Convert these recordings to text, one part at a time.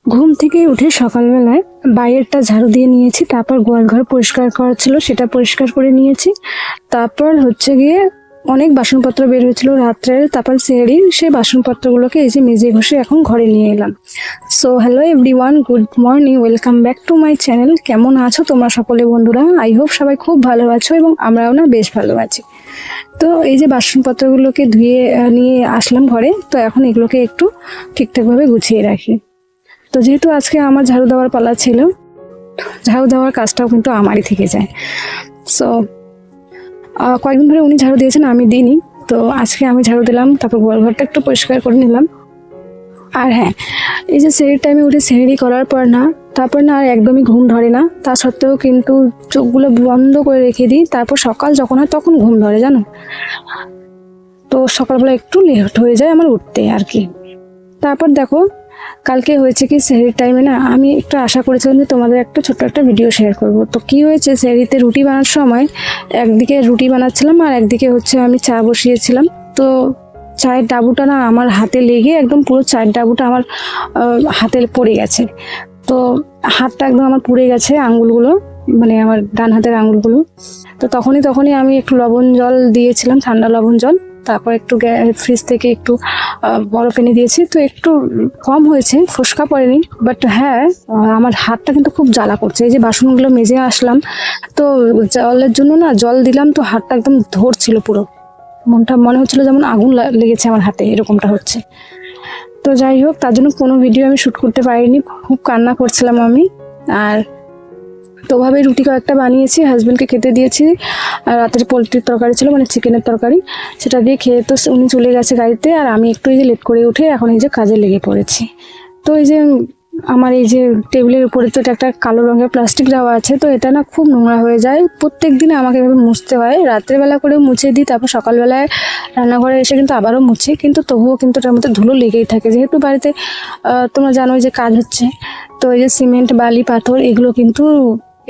ঘুম থেকে উঠে সকালবেলায় বাইরেরটা ঝাড়ু দিয়ে নিয়েছি, তারপর গোয়ালঘর পরিষ্কার করা ছিল সেটা পরিষ্কার করে নিয়েছি। তারপর হচ্ছে গিয়ে অনেক বাসনপত্র বের হয়েছিল রাত্রের, তারপর সেহরির সেই বাসনপত্রগুলোকে এই যে মেজে ঘষে এখন ঘরে নিয়ে এলাম। So hello everyone, good morning, welcome back to my channel. কেমন আছো তোমরা সকলে বন্ধুরা? আই হোপ সবাই খুব ভালো আছো এবং আমরাও না বেশ ভালো আছি। তো এই যে বাসনপত্রগুলোকে ধুয়ে নিয়ে আসলাম ঘরে, তো এখন এগুলোকে একটু ঠিকঠাকভাবে গুছিয়ে রাখি। তো যেহেতু আজকে আমার ঝাড়ু দেওয়ার পালা ছিল, ঝাড়ু দেওয়ার কাজটাও কিন্তু আমারই থেকে যায়। সো কয়েকদিন ধরে উনি ঝাড়ু দিয়েছেন, আমি দিইনি। তো আজকে আমি ঝাড়ু দিলাম, তারপর গোয়ালঘরটা একটু পরিষ্কার করে নিলাম। আর হ্যাঁ, এই যে সেহরির টাইমে উঠে সেহরি করার পর না, তারপর না আর একদমই ঘুম ধরে না। তা সত্ত্বেও কিন্তু চোখগুলো বন্ধ করে রেখে দিই, তারপর সকাল যখন হয় তখন ঘুম ধরে, জানো। তো সকালবেলা একটু লেট হয়ে যায় আমার উঠতে আর কি। তারপর দেখো, কালকে হয়েছে কি, সেহরির টাইমে না আমি একটু আশা করেছিলাম যে তোমাদের একটা ছোট্ট একটা ভিডিও শেয়ার করব। তো কি হয়েছে, সেহরিতে রুটি বানানোর সময় একদিকে রুটি বানাচ্ছিলাম আর একদিকে হচ্ছে আমি চা বসিয়েছিলাম। তো চায়ের ডাবুটা না আমার হাতে লেগে একদম পুরো চায়ের ডাবুটা আমার হাতে পড়ে গেছে। তো হাতটা একদম আমার পুড়ে গেছে, আঙ্গুলগুলো, মানে আমার ডান হাতের আঙ্গুলগুলো। তো তখনই আমি একটু লবণ জল দিয়েছিলাম, ঠান্ডা লবণ জল। তারপর একটু ফ্রিজ থেকে একটু বরফ এনে দিয়েছি। তো একটু কম হয়েছে, ফোসকা পড়েনি, বাট হ্যাঁ আমার হাতটা কিন্তু খুব জ্বালা করছে। এই যে বাসনগুলো মেজে আসলাম, তো জলের জন্য না জল দিলাম, তো হাতটা একদম ধরছিল পুরো, মনে হচ্ছিল যেমন আগুন লেগেছে আমার হাতে, এরকমটা হচ্ছে। তো যাই হোক, তার জন্য কোনো ভিডিও আমি শ্যুট করতে পারিনি, খুব কান্না করছিলাম আমি। আর তো ভাবে রুটি কয়েকটা বানিয়েছি, হাজবেন্ডকে খেতে দিয়েছি। আর রাতের পোলট্রির তরকারি ছিল, মানে চিকেনের তরকারি, সেটা দিয়ে খেয়ে তো উনি চলে গেছে গাড়িতে। আর আমি একটু এই যে লেট করে উঠে এখন এই যে কাজে লেগে পড়েছি। তো এই যে আমার এই যে টেবিলের উপরে তো এটা একটা কালো রঙের প্লাস্টিক দেওয়া আছে, তো এটা না খুব নোংরা হয়ে যায়। প্রত্যেক দিন আমাকে এভাবে মুছতে হয়, রাতের বেলা করে মুছে দিই, তারপর সকালবেলায় রান্নাঘরে এসে কিন্তু আবারও মুছি, কিন্তু তবুও কিন্তু এটার মধ্যে ধুলো লেগেই থাকে। যেহেতু বাড়িতে তোমরা জানোই যে কাজ হচ্ছে, তো এই যে সিমেন্ট বালি পাথর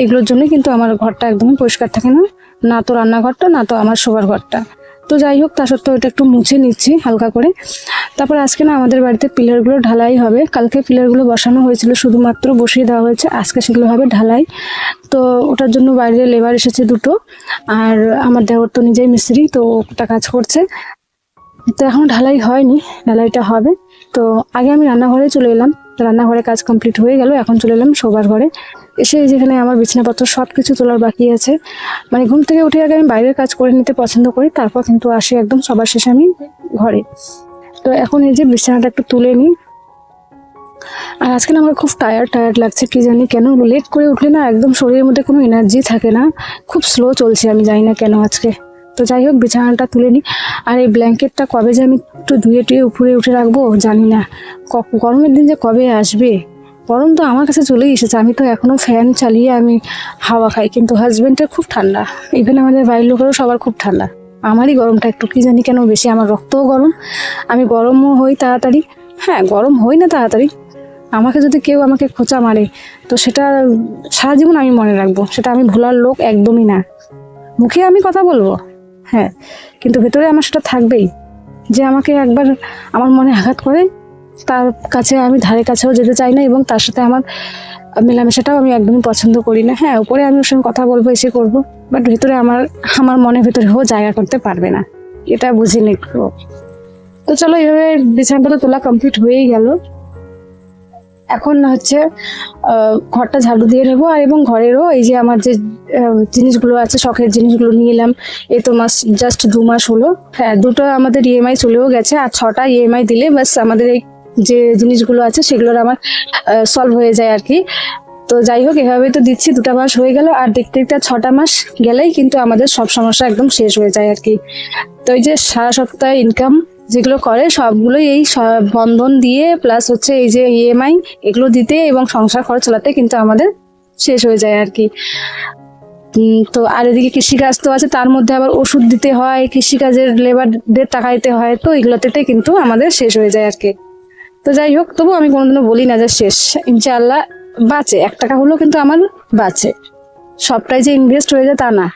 এগুলোর জন্য কিন্তু আমার ঘরটা একদমই পরিষ্কার থাকে না, না তো রান্নাঘরটা না তো আমার শোবার ঘরটা। তো যাই হোক, তা সত্ত্বেও এটা একটু মুছে নিচ্ছি হালকা করে। তারপর আজকে না আমাদের বাড়িতে পিলারগুলো ঢালাই হবে। কালকে পিলারগুলো বসানো হয়েছিল, শুধুমাত্র বসিয়ে দেওয়া হয়েছে, আজকে সেগুলো হবে ঢালাই। তো ওটার জন্য বাইরে লেবার এসেছে দুটো, আর আমার দেওর তো নিজেই মিস্ত্রি, তো ওটা কাজ করছে। তো এখন ঢালাই হয়নি, ঢালাইটা হবে। তো আগে আমি রান্নাঘরে চলে এলাম, রান্নাঘরে কাজ কমপ্লিট হয়ে গেল, এখন চলে এলাম শোবার ঘরে। এসে যেখানে আমার বিছানাপত্র সব কিছু তোলার বাকি আছে, মানে ঘুম থেকে উঠে আগে আমি বাইরের কাজ করে নিতে পছন্দ করি, তারপর কিন্তু আসি একদম সবার শেষে আমি ঘরে। তো এখন এই যে বিছানাটা একটু তুলে নিই। আর আজকে না আমার খুব টায়ার্ড লাগছে, কি জানি কেন। লেট করে উঠলে না একদম শরীরের মধ্যে কোনো এনার্জি থাকে না, খুব স্লো চলছে, আমি জানি না কেন আজকে। তো যাই হোক, বিছানাটা তুলে নিই। আর এই ব্ল্যাঙ্কেটটা কবে যে আমি একটু ধুয়ে টুয়ে উপরে উঠে রাখবো জানি না, গরমের দিন যে কবে আসবে। গরম তো আমার কাছে চলেই এসেছে, আমি তো এখনো ফ্যান চালিয়ে আমি হাওয়া খাই, কিন্তু হাজবেন্ডের খুব ঠান্ডা, ইভেন আমাদের বাড়ির লোকেরও সবার খুব ঠান্ডা। আমারই গরমটা একটু কি জানি কেন বেশি, আমার রক্তও গরম, আমি গরমও হই তাড়াতাড়ি। হ্যাঁ, গরম হই না তাড়াতাড়ি, আমাকে যদি কেউ আমাকে খোঁচা মারে তো সেটা সারা জীবন আমি মনে রাখবো, সেটা আমি ভোলার লোক একদমই না। মুখে আমি কথা বলবো, হ্যাঁ, কিন্তু ভেতরে আমার সেটা থাকবেই। যে আমাকে একবার আমার মনে আঘাত করে, তার কাছে আমি ধারে কাছেও যেতে চাই না, এবং তার সাথে আমার মেলামেশাটাও আমি একদমই পছন্দ করি না। হ্যাঁ, উপরে আমি ওর সঙ্গে কথা বলবো, এসে করবো, বাট ভেতরে আমার মনের ভেতরেও জায়গা করতে পারবে না, এটা বুঝে নিতো। তো চলো, এইভাবে বিছানাটা তোলা কমপ্লিট হয়েই গেল। এখন হচ্ছে ঘরটা ঝাড়ু দিয়ে নেবো। আর এবং ঘরেরও এই যে আমার যে জিনিসগুলো আছে, শখের জিনিসগুলো নিয়ে এলাম। এই তো জাস্ট 2 মাস হলো। হ্যাঁ, 2টো আমাদের ইএমআই চলেও গেছে, আর 6টা ইএমআই দিলে বাস আমাদের এই যে জিনিসগুলো আছে সেগুলোর আমার সলভ হয়ে যায় আর কি। তো যাই হোক, এভাবেই তো দিচ্ছি, 2টা মাস হয়ে গেল, আর দেখতে দেখতে 6টা মাস গেলেই কিন্তু আমাদের সব সমস্যা একদম শেষ হয়ে যায় আর কি। তো এই যে সারা সপ্তাহে ইনকাম যেগুলো করে সবগুলোই এই বন্ধন দিয়ে, প্লাস হচ্ছে এই যে ইএমআই, এগুলো দিতে এবং সংসার খরচ চালাতে কিন্তু আমাদের শেষ হয়ে যায় আর কি। তো আর এদিকে কৃষিকাজ তো আছে, তার মধ্যে আবার ওষুধ দিতে হয়, কৃষিকাজের লেবারদের টাকা দিতে হয়, তো এগুলোতে কিন্তু আমাদের শেষ হয়ে যায় আর কি। তো যাই হোক, তবু আমি কোনোদিনও বলি না যে শেষ, ইনশাআল্লাহ বাঁচে, 1 টাকা হলেও কিন্তু আমার বাঁচে। সবটাই যে ইনভেস্ট হয়ে যায় তা না,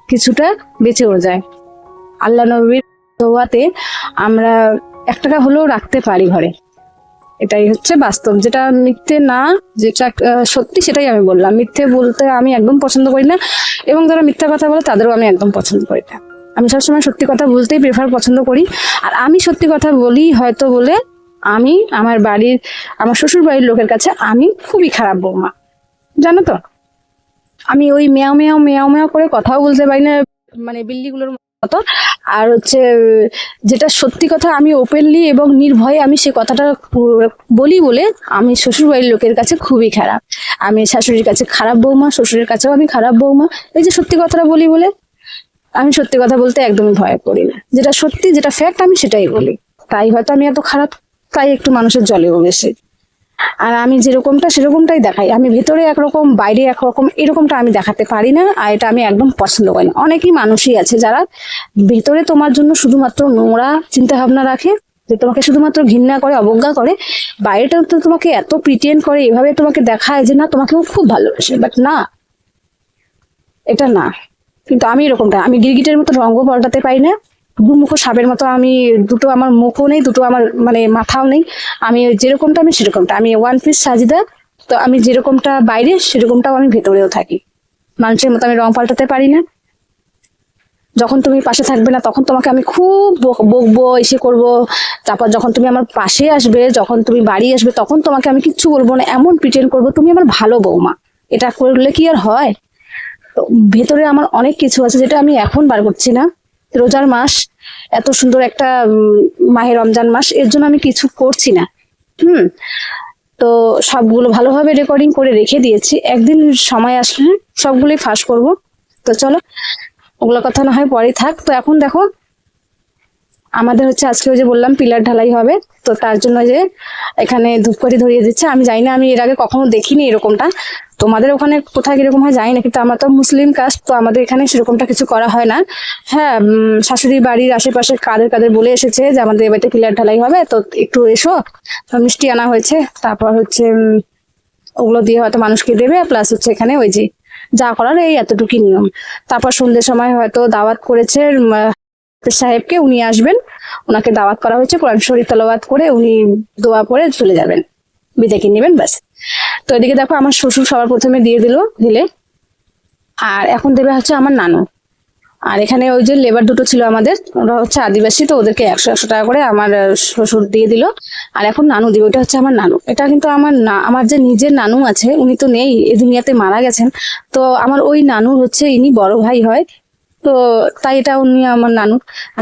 কিছুটা বেঁচেও যায়। আল্লাহ নবীর দোয়াতে আমরা 1 টাকা হলেও রাখতে পারি ঘরে, এটাই হচ্ছে বাস্তব, যেটা মিথ্যে না, যেটা সত্যি সেটাই আমি বললাম। মিথ্যে বলতে আমি একদম পছন্দ করি না, এবং যারা মিথ্যা কথা বলে তাদেরও আমি একদম পছন্দ করি না। আমি সবসময় সত্যি কথা বলতেই পছন্দ করি। আর আমি সত্যি কথা বলি হয়তো বলে আমি আমার শ্বশুর বাড়ির লোকের কাছে আমি খুবই খারাপ বৌমা, জানো তো। আমি ওই মেয়াও মেয়াও মেয়াও মেয়াও করে কথাও বলতে পারি না, মানে বিল্লিগুলোর মতো। আর হচ্ছে যেটা সত্যি কথা আমি ওপেনলি এবং নির্ভয়ে আমি সে কথাটা বলি বলে আমি শ্বশুর বাড়ির লোকের কাছে খুবই খারাপ। আমি শাশুড়ির কাছে খারাপ বৌমা, শ্বশুরের কাছেও আমি খারাপ বৌমা। এই যে সত্যি কথাটা বলি বলে আমি সত্যি কথা বলতে একদমই ভয় করি না, যেটা সত্যি যেটা ফ্যাক্ট আমি সেটাই বলি। তাই হয়তো আমি এত খারাপ, তাই একটু মানুষের জলেও বেশি। আর আমি যেরকমটা সেরকমটাই দেখাই, আমি ভেতরে একরকম বাইরে একরকম, এরকমটা আমি দেখাতে পারি না। আর এটা আমি একদম পছন্দ করি না। অনেকই মানুষই আছে যারা ভেতরে তোমার জন্য শুধুমাত্র নোংরা চিন্তা ভাবনা রাখে, যে তোমাকে শুধুমাত্র ঘৃণা করে, অবজ্ঞা করে। বাইরেটা তো তোমাকে এত প্রিটেন্ড করে, এভাবে তোমাকে দেখায় যে না তোমাকেও খুব ভালোবাসে, বাট না, এটা না। কিন্তু আমি এরকমটা, আমি গিরগিটের মতো রঙ পাল্টাতে পারি না, দুমুখো সাপের মতো আমি, দুটো আমার মুখও নেই, দুটো আমার মানে মাথাও নেই। আমি যেরকমটা আমি সেরকমটা, আমি ওয়ান পিস সাজিদা। তো আমি যেরকমটা বাইরে সেরকমটাও আমি ভেতরেও থাকি। মানুষের মতো আমি রং পাল্টাতে পারি না। যখন তুমি পাশে থাকবে না তখন তোমাকে আমি খুব বকবো, এসে করব। তারপর যখন তুমি আমার পাশে আসবে, যখন তুমি বাড়ি আসবে, তখন তোমাকে আমি কিচ্ছু বলবো না, এমন প্রিটেন্ড করবো তুমি আমার ভালো বৌমা। এটা করলে কি আর হয়? তো ভেতরে আমার অনেক কিছু আছে যেটা আমি এখন বার করছি না। রোজার মাস, এত সুন্দর একটা মাহে রমজান মাস, এর জন্য আমি কিছু করছি না। তো সবগুলো ভালোভাবে রেকর্ডিং করে রেখে দিয়েছি, একদিন সময় আসলে সবগুলোই ফাঁস করব। তো চলো ওগুলো কথা না হয় পরে থাক। তো এখন দেখো আমাদের হচ্ছে আজকে ওই যে বললাম পিলার ঢালাই হবে, তো তার জন্য যে এখানে ধূপকাঠি ধরিয়ে দিচ্ছে। আমি জানি না, আমি এর আগে কখনো দেখিনি এরকমটা। তোমাদের ওখানে কোথায় কিরকম হয় জানি না, কিন্তু আমার তো মুসলিম কাস্ট, তো আমাদের এখানে সেরকমটা কিছু করা হয় না। হ্যাঁ, শাশুড়ি বাড়ির আশেপাশে কাদের কাদের বলে এসেছে যে আমাদের এবারে পিলার ঢালাই হবে, তো একটু এসো। মিষ্টি আনা হয়েছে, তারপর হচ্ছে ওগুলো দিয়ে হয়তো মানুষকে দেবে, প্লাস হচ্ছে এখানে ওই যে যা করার এই এতটুকুই নিয়ম। তারপর সন্ধ্যের সময় হয়তো দাওয়াত করেছে সাহেবকে, উনি আসবেন, ওনাকে দাওয়াত করা হয়েছে, কোরআন শরীফ তেলাওয়াত করে উনি দোয়া পড়ে চলে যাবেন, বিদায় নেবেন, ব্যাস। তো এদিকে দেখো আমার শ্বশুর সবার প্রথমে দিয়ে দিলে, আর এখন দেবে হচ্ছে আমার নানু। আর এখানে ওই যে লেবার দুটো ছিল আমাদের, ওরা হচ্ছে আদিবাসী, তো ওদেরকে 100 টাকা করে আমার শ্বশুর দিয়ে দিল। আর এখন নানু দিবে, ওটা হচ্ছে আমার নানু। এটা কিন্তু আমার যে নিজের নানু আছে, উনি তো নেই, এই দুনিয়াতে মারা গেছেন। তো আমার ওই নানুর হচ্ছে ইনি বড় ভাই হয়, তো তাই এটা উনি আমার নানু।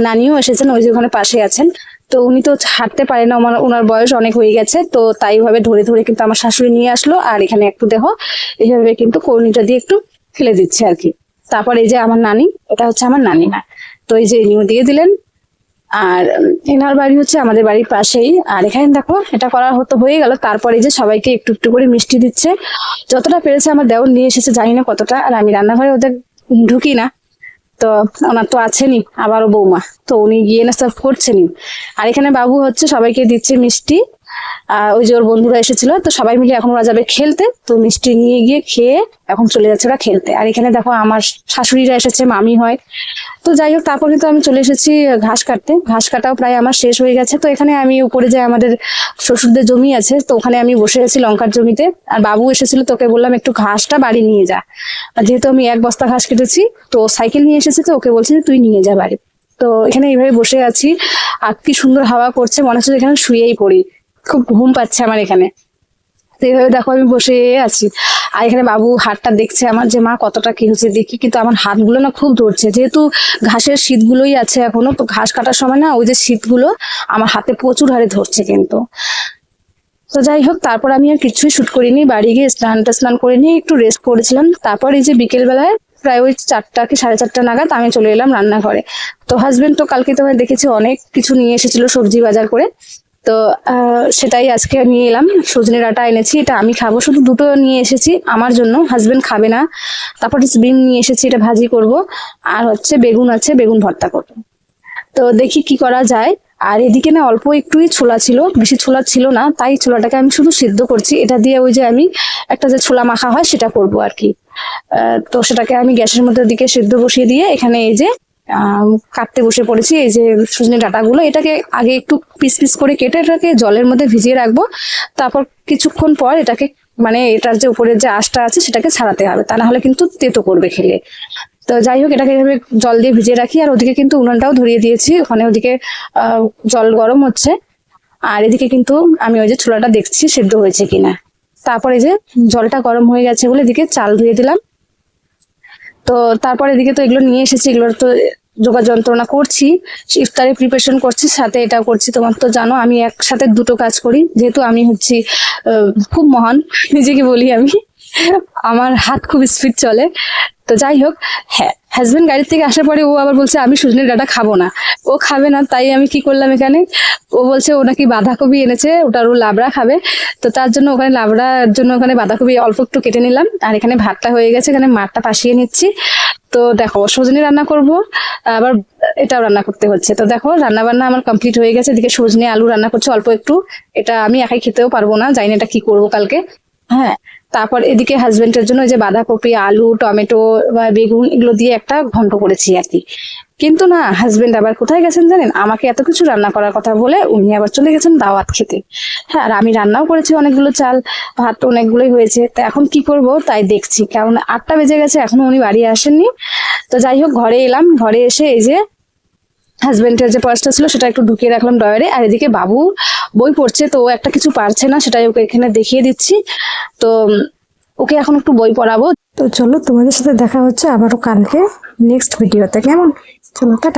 নানিও এসেছেন, ওই যে ওখানে পাশে আছেন। তো উনি তো হাঁটতে পারে না, ওনার বয়স অনেক হয়ে গেছে, তো তাই ভাবে ধরে ধরে কিন্তু আমার শাশুড়ি নিয়ে আসলো। আর এখানে একটু দেখো এইভাবে কিন্তু কর্নিটা দিয়ে একটু ফেলে দিচ্ছে আর কি। তারপর এই যে আমার নানি, এটা হচ্ছে আমার নানিমা। তো এই যে ইনিও দিয়ে দিলেন। আর এনার বাড়ি হচ্ছে আমাদের বাড়ির পাশেই। আর এখানে দেখো এটা করা হয়ে গেল। তারপরে যে সবাইকে একটু একটু করে মিষ্টি দিচ্ছে, যতটা পেরেছে আমার দেওর নিয়ে এসেছে, জানি না কতটা। আর আমি রান্নাঘরে ওদের ঢুকি না, তো ওনার তো আছেনই আবারও বৌমা, তো উনি গিয়ে না সার্ভ করছেনই। আর এখানে বাবু হচ্ছে সবাইকে দিচ্ছে মিষ্টি। ওই যে ওর বন্ধুরা এসেছিল, তো সবাই মিলে এখন ওরা যাবে খেলতে, তো মিষ্টি নিয়ে গিয়ে খেয়ে এখন চলে যাচ্ছে ওরা খেলতে। আর এখানে দেখো আমার শাশুড়িরা এসেছে, মামি হয়। তো যাই হোক, তারপর কিন্তু আমি চলে এসেছি ঘাস কাটতে। ঘাস কাটাও প্রায় আমার শেষ হয়ে গেছে। তো এখানে আমি উপরে যে আমাদের শ্বশুরদের জমি আছে, তো ওখানে আমি বসে গেছি লঙ্কার জমিতে। আর বাবু এসেছিল, তোকে বললাম একটু ঘাসটা বাড়ি নিয়ে যা। আর যেহেতু আমি 1 বস্তা ঘাস কেটেছি, তো সাইকেল নিয়ে এসেছি, তো ওকে বলছি যে তুই নিয়ে যা বাড়ি। তো এখানে এইভাবে বসে আছি, আর কি সুন্দর হাওয়া করছে, মনে হচ্ছে এখানে শুয়েই পড়ি, খুব ঘুম পাচ্ছে আমার এখানে। তো এইভাবে দেখো আমি বসে আছি। আর এখানে বাবু হাতটা দেখছে আমার, যে মা কতটা কি হচ্ছে দেখি। কিন্তু আমার হাতগুলো না খুব ধরছে, যেহেতু ঘাসের শীতগুলোই আছে এখনো, তো ঘাস কাটার সময় না ওই যে শীতগুলো আমার হাতে প্রচুর হারে ধরছে কিন্তু। তো যাই হোক, তারপর আমি আর কিছুই শুট করিনি, বাড়ি গিয়ে স্নান করে নিয়ে একটু রেস্ট করেছিলাম। তারপর এই যে বিকেল বেলায় প্রায় ওই 4টা কি 4:30 নাগাদ আমি চলে এলাম রান্নাঘরে। তো হাজবেন্ড তো কালকে তোমায় দেখেছি অনেক কিছু নিয়ে এসেছিল সবজি বাজার করে, তো সেটাই আজকে নিয়ে এলাম। সজনে ডাঁটা এনেছি, এটা আমি খাবো, শুধু 2টো নিয়ে এসেছি আমার জন্য, হাজবেন্ড খাবে না। তারপর বিন নিয়ে এসেছি, এটা ভাজি করব। আর হচ্ছে বেগুন আছে, বেগুন ভর্তা করবো। তো দেখি কি করা যায়। আর এদিকে না অল্প একটুই ছোলা ছিল, বেশি ছোলা ছিল না, তাই ছোলাটাকে আমি শুধু সিদ্ধ করছি। এটা দিয়ে ওই যে আমি একটা যে ছোলা মাখা হয় সেটা করব আর কি। তো সেটাকে আমি গ্যাসের মধ্যে দিকে সিদ্ধ বসিয়ে দিয়ে এখানে এই যে কাটতে বসে পড়েছি। এই যে সজনে ডাঁটাগুলো, এটাকে আগে একটু পিস পিস করে কেটে এটাকে জলের মধ্যে ভিজিয়ে রাখবো। তারপর কিছুক্ষণ পর এটাকে মানে এটার যে উপরের যে আঁশটা আছে সেটাকে ছাড়াতে হবে, তা না হলে কিন্তু তেতো করবে খেলে। তো যাই হোক, এটাকে এভাবে জল দিয়ে ভিজিয়ে রাখি। আর ওদিকে কিন্তু উনুনটাও ধরিয়ে দিয়েছি, ওখানে ওদিকে জল গরম হচ্ছে। আর এদিকে কিন্তু আমি ওই যে ছোলাটা দেখছি সেদ্ধ হয়েছে কিনা। তারপরে যে জলটা গরম হয়ে গেছে বলে এদিকে চাল ধুয়ে দিলাম। তো তারপর এদিকে তো এগুলো নিয়ে এসেছি, এগুলোর তো যোগাড় যন্ত্রণা করছি, ইফতারে প্রিপারেশন করছি, সাথে এটা করছি। তোমার তো জানো আমি একসাথে দুটো কাজ করি, যেহেতু আমি হচ্ছি খুব মহান নিজেকে বলি আমি, আমার হাত খুব স্পিড চলে। তো যাই হোক, হ্যাঁ, হাজবেন্ড গাড়ি থেকে আসার পরে ও আবার বলছে আমি সজনের ডাঁটা খাবো না, ও খাবে না। তাই আমি কি করলাম, এখানে ও বলছে ও নাকি বাঁধাকপি এনেছে, ওটার ও লাবড়া খাবে। তো তার জন্য ওখানে লাবড়ার জন্য ওখানে বাঁধাকপি অল্প একটু কেটে নিলাম। আর এখানে ভাতটা হয়ে গেছে, এখানে মাঠটা পাশিয়ে নিচ্ছি। তো দেখো সজনে রান্না করব, আবার এটাও রান্না করতে হচ্ছে। তো দেখো রান্না বান্না আমার কমপ্লিট হয়ে গেছে। এদিকে সজনে আলু রান্না করছে অল্প একটু, এটা আমি একাই খেতেও পারবো না, জানি না এটা কি করবো কালকে। হ্যাঁ, তারপর এদিকে হাজবেন্ডের জন্য ওই যে বাঁধাকপি, আলু, টমেটো বা বেগুন এগুলো দিয়ে একটা ঘন্ট করেছি আর কি। কিন্তু না, হাজবেন্ড আবার কোথায় গেছেন জানেন, আমাকে এত কিছু রান্না করার কথা বলে উনি আবার চলে গেছেন দাওয়াত খেতে। হ্যাঁ, আর আমি রান্নাও করেছি অনেকগুলো, চাল ভাত অনেকগুলোই হয়েছে। তা এখন কি করব তাই দেখছি, কারণ 8টা বেজে গেছে, এখনো উনি বাড়ি আসেননি। তো যাই হোক, ঘরে এলাম, ঘরে এসে এই যে হাজবেন্ডের যে পার্সটা ছিল সেটা একটু ঢুকিয়ে রাখলাম ডয়ারে। আর এদিকে বাবু বই পড়ছে, তো ও একটা কিছু পারছে না, সেটাই ওকে এখানে দেখিয়ে দিচ্ছি। তো ওকে এখন একটু বই পড়াবো। তো চলো, তোমাদের সাথে দেখা হচ্ছে আবারও কালকে নেক্সট ভিডিওতে, কেমন? চলো, টাটা।